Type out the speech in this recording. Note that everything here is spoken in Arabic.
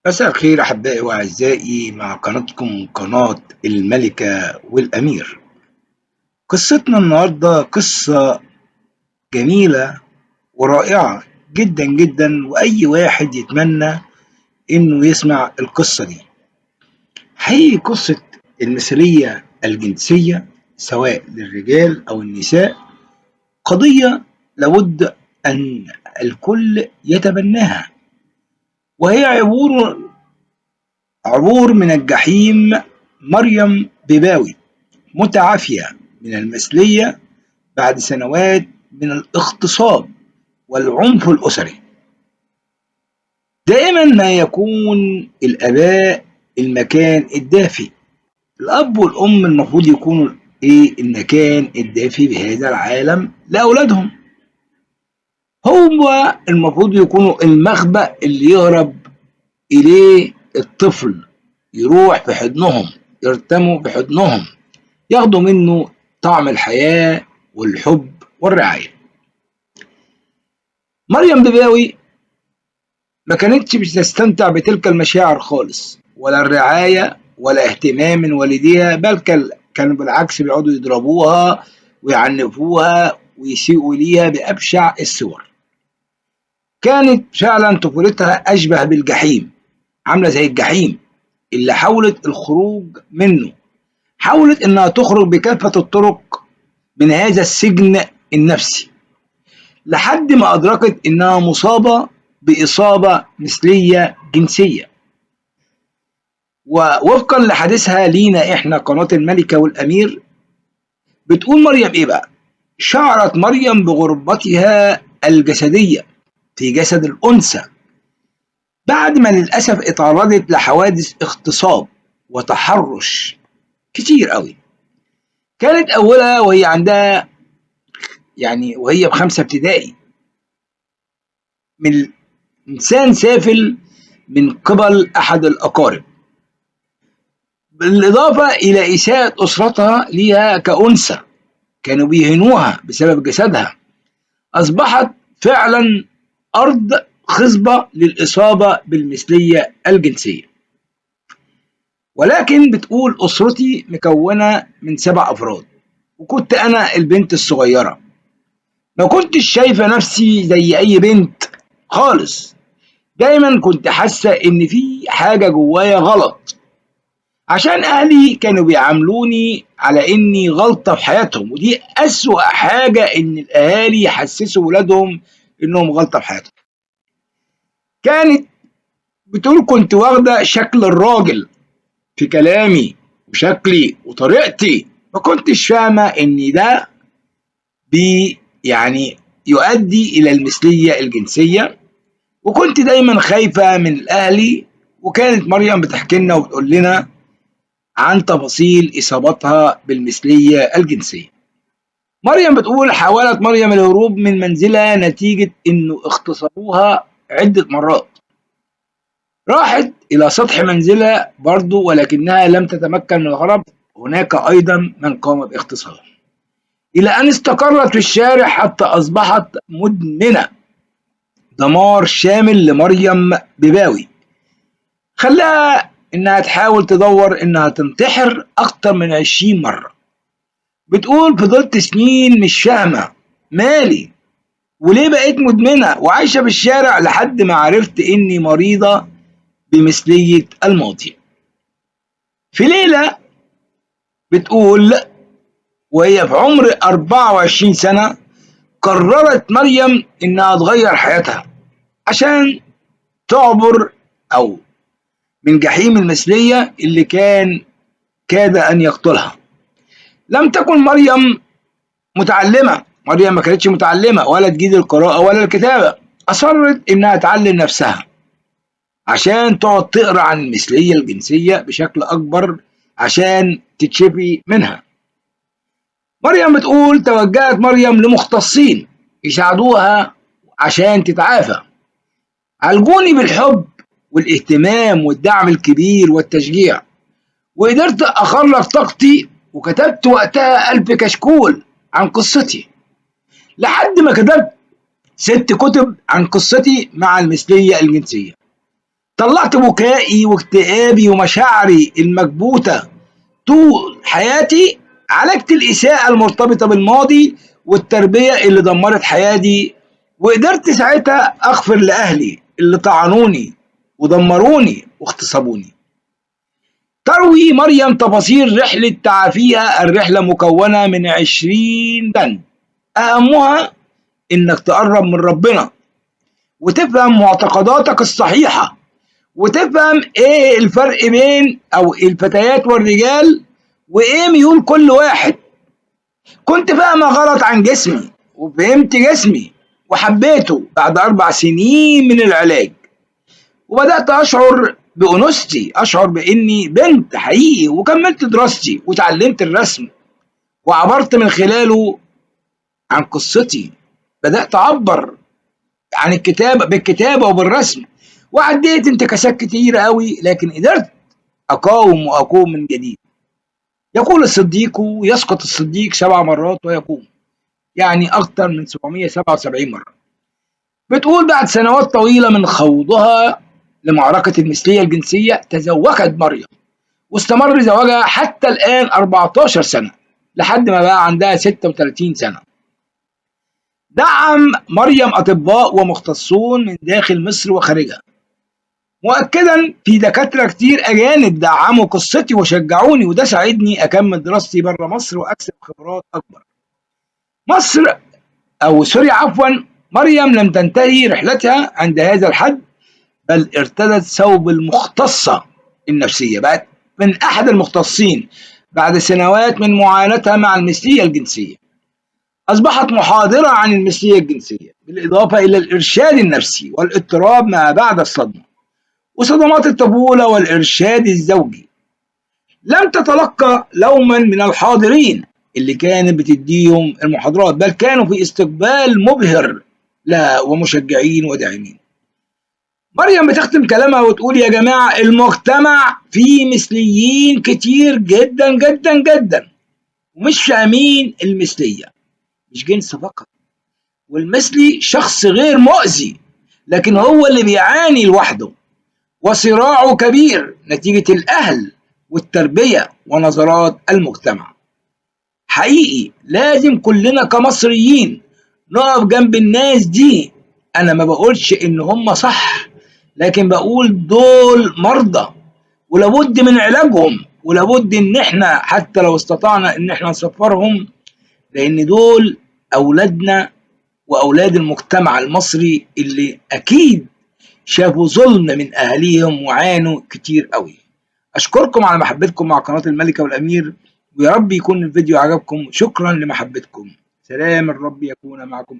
مساء الخير أحبائي وأعزائي مع قناتكم قناة الملكة والأمير. قصتنا النهاردة قصة جميلة ورائعة جدا جدا، وأي واحد يتمنى إنه يسمع القصة دي. حقيقي قصة المثلية الجنسية سواء للرجال أو النساء قضية لابد أن الكل يتبناها، وهي عبور من الجحيم. مريم بيباوي متعافية من المثلية بعد سنوات من الاغتصاب والعنف الأسري. دائما ما يكون الآباء المكان الدافئ، الأب والأم المفروض يكونوا المكان الدافئ بهذا العالم لأولادهم. هو المفروض يكونوا المخبأ اللي يهرب إليه الطفل، يروح في حضنهم، يرتموا في حضنهم، ياخدوا منه طعم الحياة والحب والرعاية. مريم بيباوي ما كانتش بتستمتع بتلك المشاعر خالص، ولا الرعاية ولا اهتمام من والديها، بل كانوا بالعكس بيقعدوا يضربوها ويعنفوها ويسيئوا ليها بأبشع الصور. كانت فعلا طفولتها أشبه بالجحيم، عاملة زي الجحيم اللي حاولت الخروج منه. حاولت إنها تخرج بكافة الطرق من هذا السجن النفسي، لحد ما أدركت إنها مصابة بإصابة مثلية جنسية. ووفقا لحديثها لينا إحنا قناة الملكة والأمير، بتقول مريم إيه بقى؟ شعرت مريم بغربتها الجسدية في جسد الأنثى بعد ما للأسف اتعرضت لحوادث اغتصاب وتحرش كتير قوي. كانت أولها وهي عندها وهي بخمسة ابتدائي من إنسان سافل من قبل أحد الأقارب، بالإضافة إلى إساءة أسرتها ليها كأنثى، كانوا بيهنوها بسبب جسدها. أصبحت فعلا أرض خصبة للإصابة بالمثلية الجنسية. ولكن بتقول أسرتي مكونة من 7 أفراد، وكنت أنا البنت الصغيرة. ما كنتش شايفة نفسي زي أي بنت خالص. دايما كنت حاسة إن في حاجة جوايا غلط، عشان أهلي كانوا بيعاملوني على إني غلطة في حياتهم، ودي أسوأ حاجة، إن الأهالي يحسسوا ولادهم إنهم غلطة في حياتهم. كانت بتقول كنت واخدة شكل الراجل في كلامي وشكلي وطريقتي، ما كنتش فاهمة إن ده بي يؤدي إلى المثلية الجنسية، وكنت دايما خايفة من أهلي. وكانت مريم بتحكي لنا وبتقول لنا عن تفاصيل إصابتها بالمثلية الجنسية. مريم بتقول حاولت مريم الهروب من منزلها نتيجة إنه اغتصبوها عدة مرات. راحت إلى سطح منزلها برضو، ولكنها لم تتمكن من الهرب. هناك أيضا من قام باغتصابها، إلى أن استقرت في الشارع حتى أصبحت مدمنة. دمار شامل لمريم بيباوي خلاها إنها تحاول تدور إنها تنتحر أكتر من 20 مرة. بتقول فضلت سنين مش فاهمة مالي وليه بقيت مدمنة وعايشة في الشارع، لحد ما عرفت إني مريضة بمثلية الماضي. في ليلة، بتقول وهي في عمر 24 سنة، قررت مريم إنها تغير حياتها عشان تعبر أو من جحيم المثلية اللي كاد أن يقتلها. لم تكن مريم متعلمة، مريم ما كانتش متعلمة ولا تجيد القراءة ولا الكتابة. أصرت إنها تعلم نفسها عشان تقعد تقرأ عن المثلية الجنسية بشكل أكبر عشان تتشفي منها. مريم بتقول توجهت مريم لمختصين يساعدوها عشان تتعافى. عالجوني بالحب والاهتمام والدعم الكبير والتشجيع، وقدرت أخرج طاقتي، وكتبت وقتها 1000 كشكول عن قصتي، لحد ما كتبت 6 كتب عن قصتي مع المثلية الجنسية. طلعت بكائي واكتئابي ومشاعري المكبوتة طول حياتي، عالجت الإساءة المرتبطة بالماضي والتربية اللي دمرت حياتي، وقدرت ساعتها أغفر لأهلي اللي طعنوني ودمروني واغتصبوني. تروي مريم تفاصيل رحلة تعافيها. الرحلة مكونة من 20 بند، أهمها إنك تقرب من ربنا وتفهم معتقداتك الصحيحة، وتفهم إيه الفرق بين أو الفتيات والرجال، وإيه ميول كل واحد. كنت فاهمة غلط عن جسمي، وفهمت جسمي وحبيته بعد 4 سنين من العلاج، وبدأت أشعر بأنوثتي، أشعر بإني بنت حقيقي، وكملت دراستي وتعلمت الرسم وعبرت من خلاله عن قصتي. بدأت أعبر عن الكتابة بالكتابة وبالرسم، وعديت انتكاسات كتيرة قوي، لكن قدرت أقاوم وأقوم من جديد. يقول الصديق يسقط الصديق 7 مرات ويقوم، يعني أكتر من 777 مرة. بتقول بعد سنوات طويلة من خوضها لمعركة المثلية الجنسية تزوجت مريم، واستمر زواجها حتى الآن 14 سنة، لحد ما بقى عندها 36 سنة. دعم مريم أطباء ومختصون من داخل مصر وخارجها، مؤكدا في دكاترة كتير أجانب دعموا قصتي وشجعوني، وده ساعدني أكمل دراستي بره مصر وأكسب خبرات أكبر. مصر أو سوريا عفوا، مريم لم تنتهي رحلتها عند هذا الحد، بل ارتدت ثوب المختصة النفسية، بقت من أحد المختصين بعد سنوات من معاناتها مع المثلية الجنسية. أصبحت محاضرة عن المثلية الجنسية، بالإضافة إلى الإرشاد النفسي والاضطراب ما بعد الصدمة وصدمات الطفولة والإرشاد الزوجي. لم تتلقى لوما من الحاضرين اللي كانت بتديهم المحاضرات، بل كانوا في استقبال مبهر لها ومشجعين وداعمين. مريم بتختم كلامها وتقول: يا جماعة، المجتمع فيه مثليين كتير جدا جدا جدا، ومش فاهمين المثلية مش جنس فقط، والمثلي شخص غير مؤذي، لكن هو اللي بيعاني لوحده، وصراعه كبير نتيجة الأهل والتربية ونظرات المجتمع. حقيقي لازم كلنا كمصريين نقف جنب الناس دي. أنا ما بقولش إن هم صح، لكن بقول دول مرضى ولابد من علاجهم، ولابد إن إحنا حتى لو استطعنا إن إحنا نسفرهم، لأن دول أولادنا وأولاد المجتمع المصري اللي أكيد شافوا ظلم من أهاليهم وعانوا كتير قوي. أشكركم على محبتكم مع قناة الملكة والأمير، ويا رب يكون الفيديو عجبكم. شكرا لمحبتكم. سلام الرب يكون معكم.